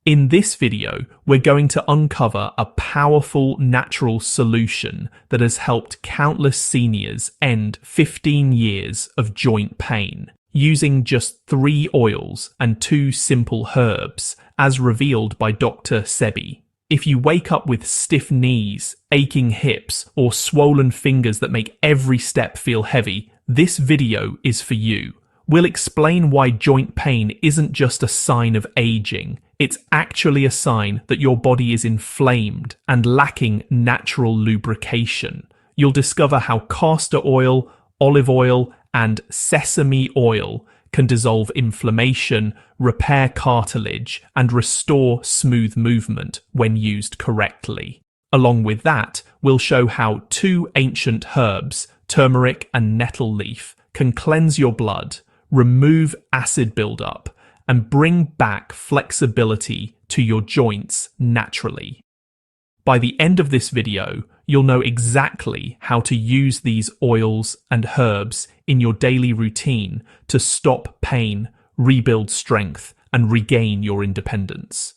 In this video, we're going to uncover a powerful natural solution that has helped countless seniors end 15 years of joint pain, using just 3 oils and 2 simple herbs, as revealed by Dr. Sebi. If you wake up with stiff knees, aching hips, or swollen fingers that make every step feel heavy, this video is for you. We'll explain why joint pain isn't just a sign of aging. It's actually a sign that your body is inflamed and lacking natural lubrication. You'll discover how castor oil, olive oil, and sesame oil can dissolve inflammation, repair cartilage, and restore smooth movement when used correctly. Along with that, we'll show how 2 ancient herbs, turmeric and nettle leaf, can cleanse your blood, remove acid buildup, and bring back flexibility to your joints naturally. By the end of this video, you'll know exactly how to use these oils and herbs in your daily routine to stop pain, rebuild strength, and regain your independence.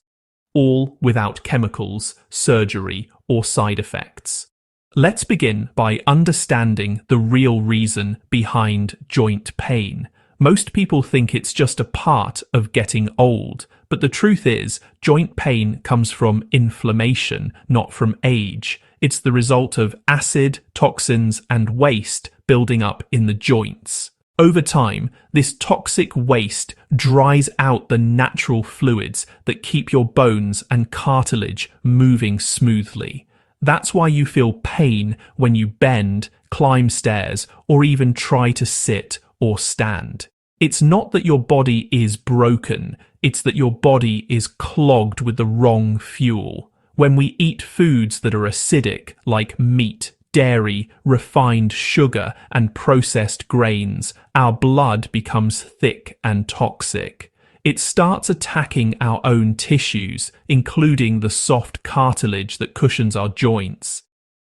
All without chemicals, surgery, or side effects. Let's begin by understanding the real reason behind joint pain. Most people think it's just a part of getting old, but the truth is, joint pain comes from inflammation, not from age. It's the result of acid, toxins, and waste building up in the joints. Over time, this toxic waste dries out the natural fluids that keep your bones and cartilage moving smoothly. That's why you feel pain when you bend, climb stairs, or even try to sit or stand. It's not that your body is broken, it's that your body is clogged with the wrong fuel. When we eat foods that are acidic, like meat, dairy, refined sugar, and processed grains, our blood becomes thick and toxic. It starts attacking our own tissues, including the soft cartilage that cushions our joints.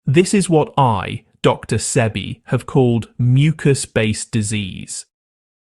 This is what I, Dr. Sebi, have called mucus-based disease.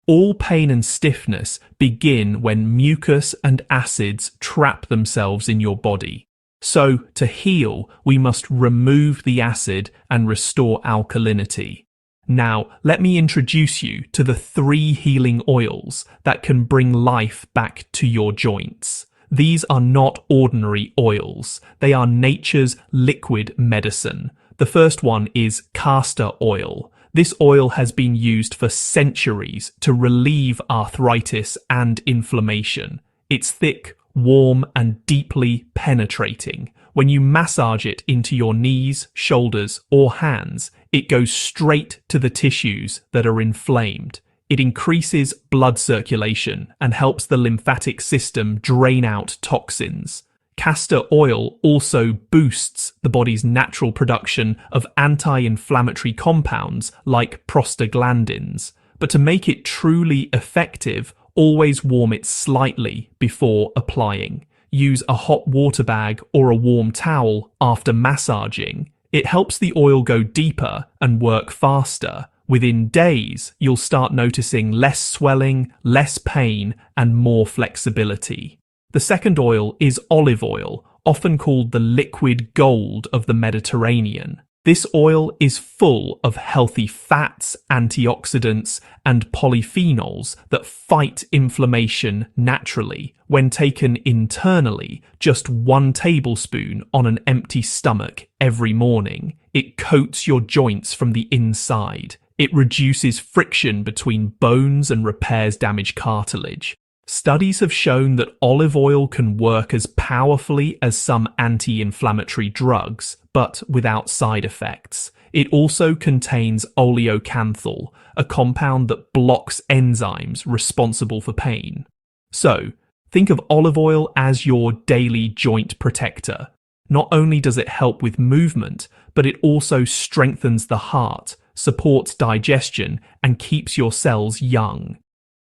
All pain and stiffness begin when mucus and acids trap themselves in your body. So, to heal, we must remove the acid and restore alkalinity. Now, let me introduce you to the 3 healing oils that can bring life back to your joints. These are not ordinary oils. They are nature's liquid medicine. The first one is castor oil. This oil has been used for centuries to relieve arthritis and inflammation. It's thick, warm, and deeply penetrating. When you massage it into your knees, shoulders, or hands, it goes straight to the tissues that are inflamed. It increases blood circulation and helps the lymphatic system drain out toxins. Castor oil also boosts the body's natural production of anti-inflammatory compounds like prostaglandins. But to make it truly effective, always warm it slightly before applying. Use a hot water bag or a warm towel after massaging. It helps the oil go deeper and work faster. Within days, you'll start noticing less swelling, less pain, and more flexibility. The second oil is olive oil, often called the liquid gold of the Mediterranean. This oil is full of healthy fats, antioxidants, and polyphenols that fight inflammation naturally. When taken internally, just 1 tablespoon on an empty stomach every morning, it coats your joints from the inside. It reduces friction between bones and repairs damaged cartilage. Studies have shown that olive oil can work as powerfully as some anti-inflammatory drugs, but without side effects. It also contains oleocanthal, a compound that blocks enzymes responsible for pain. So, think of olive oil as your daily joint protector. Not only does it help with movement, but it also strengthens the heart, supports digestion, and keeps your cells young.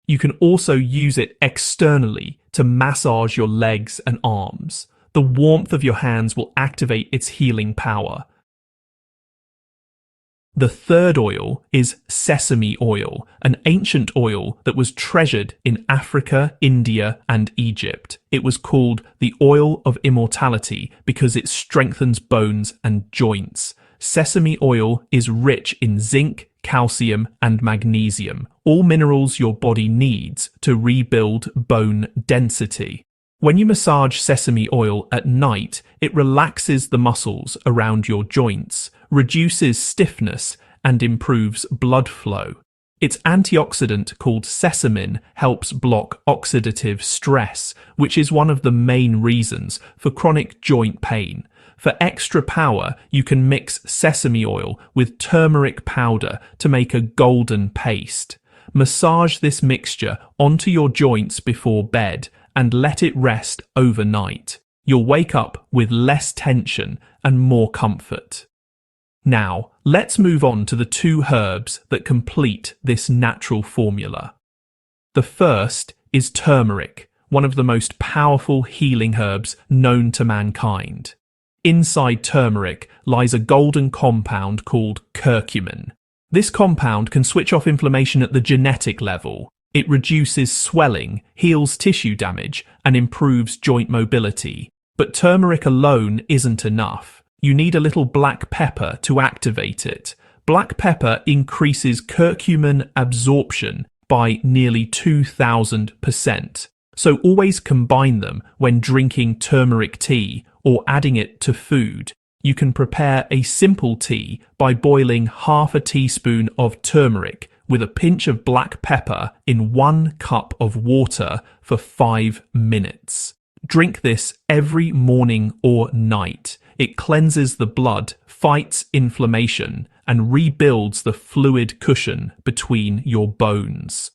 You can also use it externally to massage your legs and arms. The warmth of your hands will activate its healing power. The third oil is sesame oil, an ancient oil that was treasured in Africa, India, and Egypt. It was called the oil of immortality because it strengthens bones and joints. Sesame oil is rich in zinc, calcium, and magnesium, all minerals your body needs to rebuild bone density. When you massage sesame oil at night, it relaxes the muscles around your joints, reduces stiffness, and improves blood flow. Its antioxidant called sesamin helps block oxidative stress, which is one of the main reasons for chronic joint pain. For extra power, you can mix sesame oil with turmeric powder to make a golden paste. Massage this mixture onto your joints before bed and let it rest overnight. You'll wake up with less tension and more comfort. Now, let's move on to the two herbs that complete this natural formula. The first is turmeric, one of the most powerful healing herbs known to mankind. Inside turmeric lies a golden compound called curcumin. This compound can switch off inflammation at the genetic level. It reduces swelling, heals tissue damage, and improves joint mobility. But turmeric alone isn't enough. You need a little black pepper to activate it. Black pepper increases curcumin absorption by nearly 2,000%. So always combine them when drinking turmeric tea or adding it to food. You can prepare a simple tea by boiling half a teaspoon of turmeric with a pinch of black pepper in 1 cup of water for 5 minutes. Drink this every morning or night. It cleanses the blood, fights inflammation, and rebuilds the fluid cushion between your bones.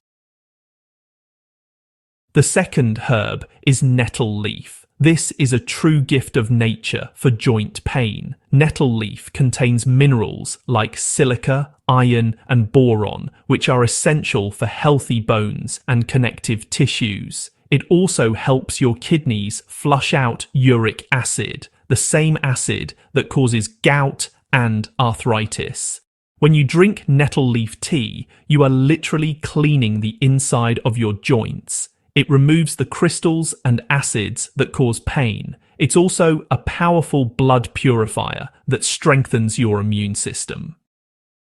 The second herb is nettle leaf. This is a true gift of nature for joint pain. Nettle leaf contains minerals like silica, iron, and boron, which are essential for healthy bones and connective tissues. It also helps your kidneys flush out uric acid, the same acid that causes gout and arthritis. When you drink nettle leaf tea, you are literally cleaning the inside of your joints. It removes the crystals and acids that cause pain. It's also a powerful blood purifier that strengthens your immune system.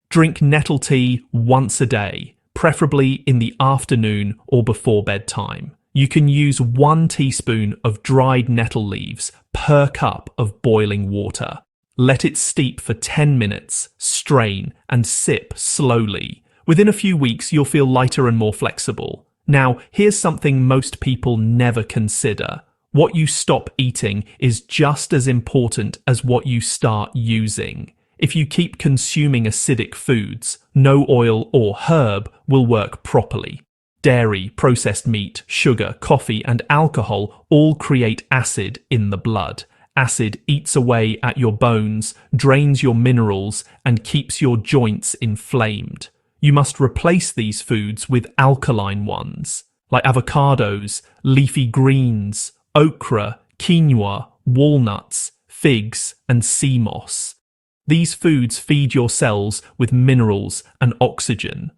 Drink nettle tea once a day, preferably in the afternoon or before bedtime. You can use 1 teaspoon of dried nettle leaves per cup of boiling water. Let it steep for 10 minutes, strain, and sip slowly. Within a few weeks, you'll feel lighter and more flexible. Now, here's something most people never consider. What you stop eating is just as important as what you start using. If you keep consuming acidic foods, no oil or herb will work properly. Dairy, processed meat, sugar, coffee, and alcohol all create acid in the blood. Acid eats away at your bones, drains your minerals, and keeps your joints inflamed. You must replace these foods with alkaline ones, like avocados, leafy greens, okra, quinoa, walnuts, figs, and sea moss. These foods feed your cells with minerals and oxygen.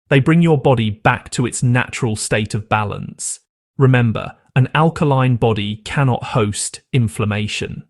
They bring your body back to its natural state of balance. Remember, an alkaline body cannot host inflammation.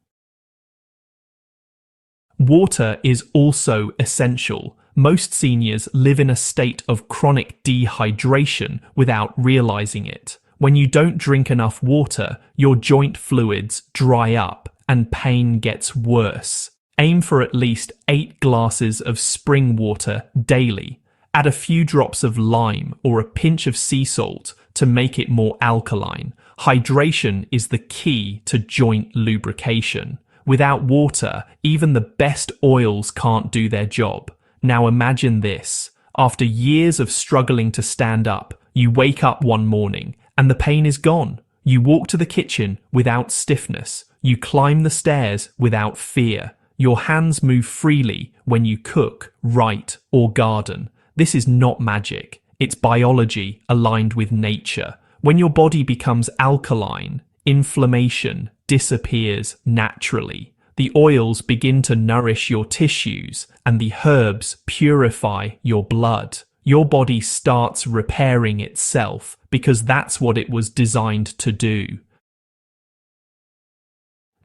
Water is also essential. Most seniors live in a state of chronic dehydration without realizing it. When you don't drink enough water, your joint fluids dry up and pain gets worse. Aim for at least 8 glasses of spring water daily. Add a few drops of lime or a pinch of sea salt to make it more alkaline. Hydration is the key to joint lubrication. Without water, even the best oils can't do their job. Now imagine this. After years of struggling to stand up, you wake up one morning and the pain is gone. You walk to the kitchen without stiffness. You climb the stairs without fear. Your hands move freely when you cook, write, or garden. This is not magic. It's biology aligned with nature. When your body becomes alkaline, inflammation disappears naturally. The oils begin to nourish your tissues, and the herbs purify your blood. Your body starts repairing itself because that's what it was designed to do.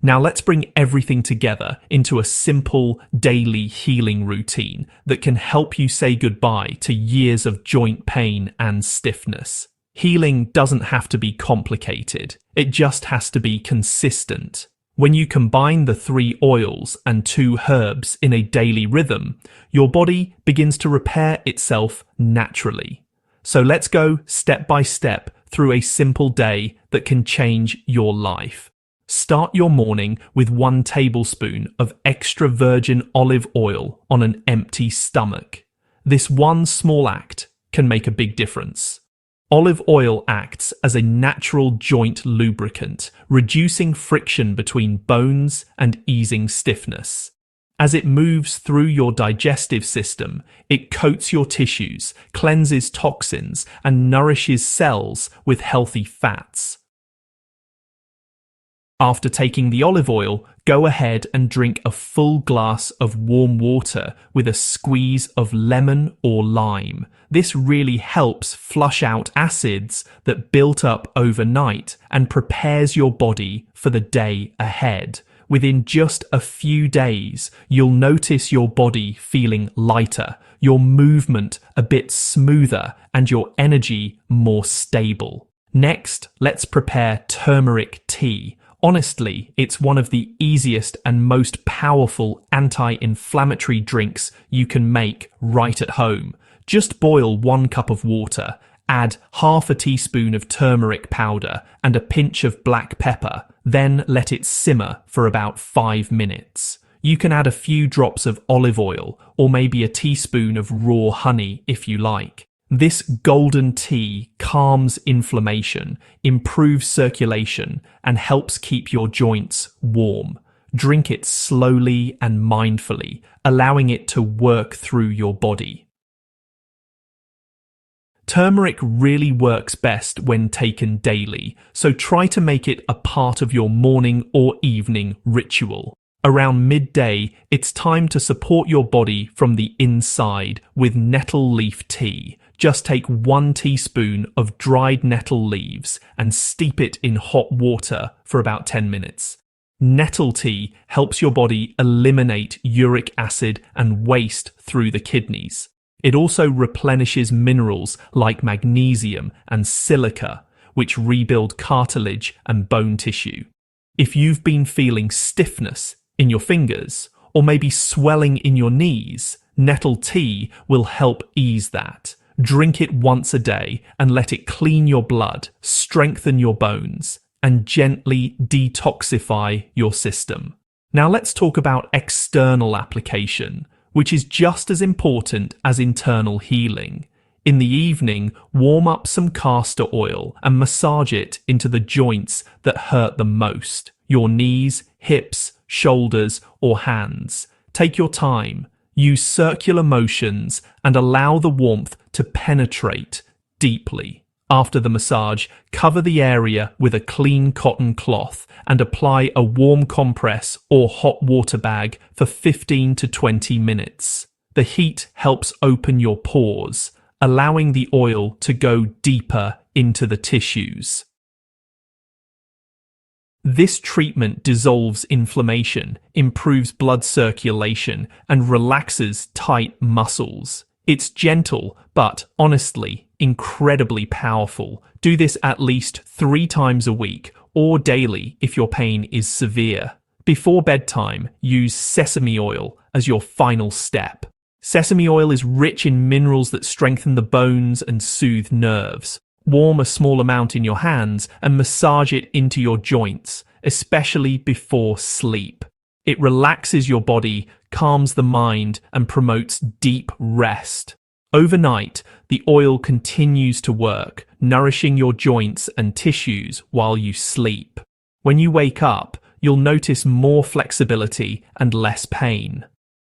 Now let's bring everything together into a simple daily healing routine that can help you say goodbye to years of joint pain and stiffness. Healing doesn't have to be complicated, it just has to be consistent. When you combine the 3 oils and 2 herbs in a daily rhythm, your body begins to repair itself naturally. So let's go step by step through a simple day that can change your life. Start your morning with 1 tablespoon of extra virgin olive oil on an empty stomach. This one small act can make a big difference. Olive oil acts as a natural joint lubricant, reducing friction between bones and easing stiffness. As it moves through your digestive system, it coats your tissues, cleanses toxins, and nourishes cells with healthy fats. After taking the olive oil, go ahead and drink a full glass of warm water with a squeeze of lemon or lime. This really helps flush out acids that built up overnight and prepares your body for the day ahead. Within just a few days, you'll notice your body feeling lighter, your movement a bit smoother, and your energy more stable. Next, let's prepare turmeric tea. Honestly, it's one of the easiest and most powerful anti-inflammatory drinks you can make right at home. Just boil 1 cup of water, add half a teaspoon of turmeric powder and a pinch of black pepper, then let it simmer for about 5 minutes. You can add a few drops of olive oil or maybe a teaspoon of raw honey if you like. This golden tea calms inflammation, improves circulation, and helps keep your joints warm. Drink it slowly and mindfully, allowing it to work through your body. Turmeric really works best when taken daily, so try to make it a part of your morning or evening ritual. Around midday, it's time to support your body from the inside with nettle leaf tea. Just take 1 teaspoon of dried nettle leaves and steep it in hot water for about 10 minutes. Nettle tea helps your body eliminate uric acid and waste through the kidneys. It also replenishes minerals like magnesium and silica, which rebuild cartilage and bone tissue. If you've been feeling stiffness in your fingers or maybe swelling in your knees, nettle tea will help ease that. Drink it once a day and let it clean your blood, strengthen your bones, and gently detoxify your system. Now let's talk about external application, which is just as important as internal healing. In the evening, warm up some castor oil and massage it into the joints that hurt the most, your knees, hips, shoulders, or hands. Take your time. Use circular motions and allow the warmth to penetrate deeply. After the massage, cover the area with a clean cotton cloth and apply a warm compress or hot water bag for 15 to 20 minutes. The heat helps open your pores, allowing the oil to go deeper into the tissues. This treatment dissolves inflammation, improves blood circulation, and relaxes tight muscles. It's gentle, but honestly, incredibly powerful. Do this at least 3 times a week or daily if your pain is severe. Before bedtime, use sesame oil as your final step. Sesame oil is rich in minerals that strengthen the bones and soothe nerves. Warm a small amount in your hands and massage it into your joints, especially before sleep. It relaxes your body, calms the mind, and promotes deep rest. Overnight, the oil continues to work, nourishing your joints and tissues while you sleep. When you wake up, you'll notice more flexibility and less pain.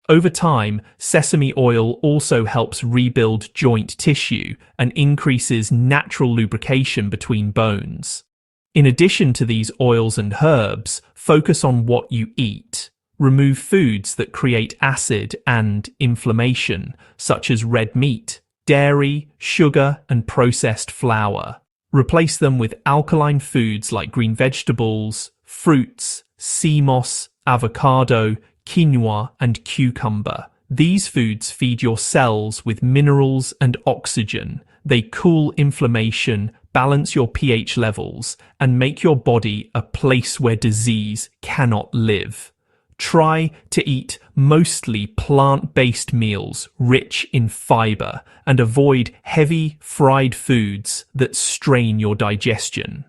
Over time, sesame oil also helps rebuild joint tissue and increases natural lubrication between bones. In addition to these oils and herbs, focus on what you eat. Remove foods that create acid and inflammation, such as red meat, dairy, sugar, and processed flour. Replace them with alkaline foods like green vegetables, fruits, sea moss, avocado, quinoa, and cucumber. These foods feed your cells with minerals and oxygen. They cool inflammation, balance your pH levels, and make your body a place where disease cannot live. Try to eat mostly plant-based meals rich in fiber and avoid heavy fried foods that strain your digestion.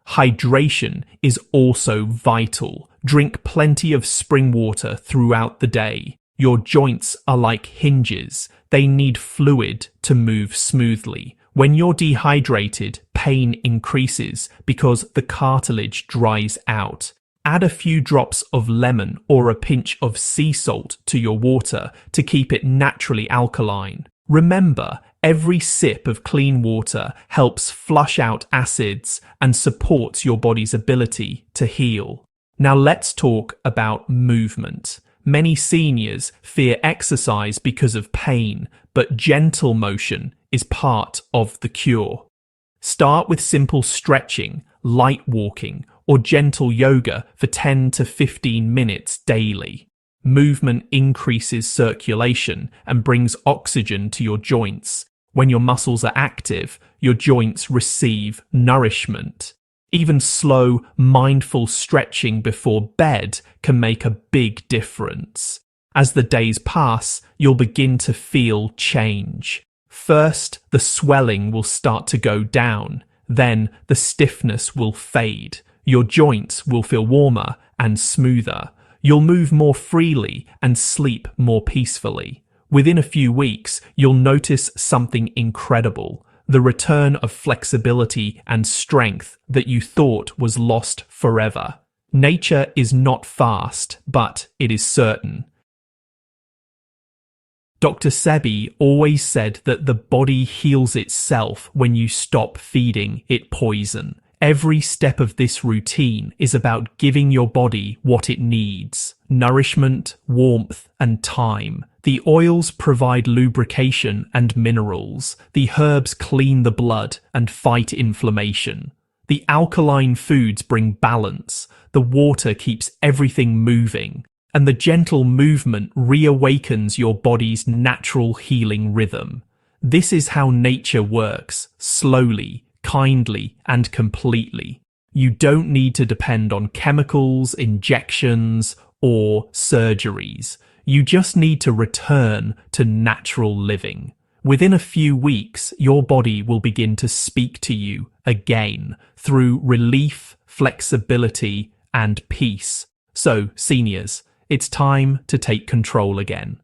Hydration is also vital. Drink plenty of spring water throughout the day. Your joints are like hinges. They need fluid to move smoothly. When you're dehydrated, pain increases because the cartilage dries out. Add a few drops of lemon or a pinch of sea salt to your water to keep it naturally alkaline. Remember, every sip of clean water helps flush out acids and supports your body's ability to heal. Now let's talk about movement. Many seniors fear exercise because of pain, but gentle motion is part of the cure. Start with simple stretching, light walking, or gentle yoga for 10 to 15 minutes daily. Movement increases circulation and brings oxygen to your joints. When your muscles are active, your joints receive nourishment. Even slow, mindful stretching before bed can make a big difference. As the days pass, you'll begin to feel change. First, the swelling will start to go down. Then, the stiffness will fade. Your joints will feel warmer and smoother. You'll move more freely and sleep more peacefully. Within a few weeks, you'll notice something incredible. The return of flexibility and strength that you thought was lost forever. Nature is not fast, but it is certain. Dr. Sebi always said that the body heals itself when you stop feeding it poison. Every step of this routine is about giving your body what it needs: nourishment, warmth, and time. The oils provide lubrication and minerals. The herbs clean the blood and fight inflammation. The alkaline foods bring balance. The water keeps everything moving. And the gentle movement reawakens your body's natural healing rhythm. This is how nature works, slowly, kindly, and completely. You don't need to depend on chemicals, injections, or surgeries. You just need to return to natural living. Within a few weeks, your body will begin to speak to you again through relief, flexibility, and peace. So, seniors, it's time to take control again.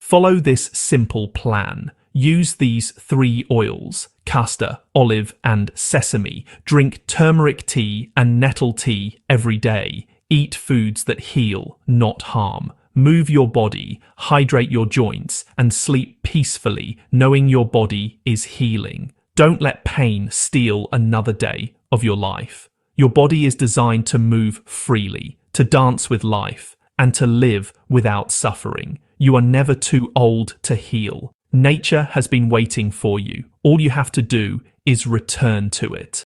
Follow this simple plan. Use these 3 oils: castor, olive, and sesame. Drink turmeric tea and nettle tea every day. Eat foods that heal, not harm. Move your body, hydrate your joints, and sleep peacefully, knowing your body is healing. Don't let pain steal another day of your life. Your body is designed to move freely, to dance with life, and to live without suffering. You are never too old to heal. Nature has been waiting for you. All you have to do is return to it.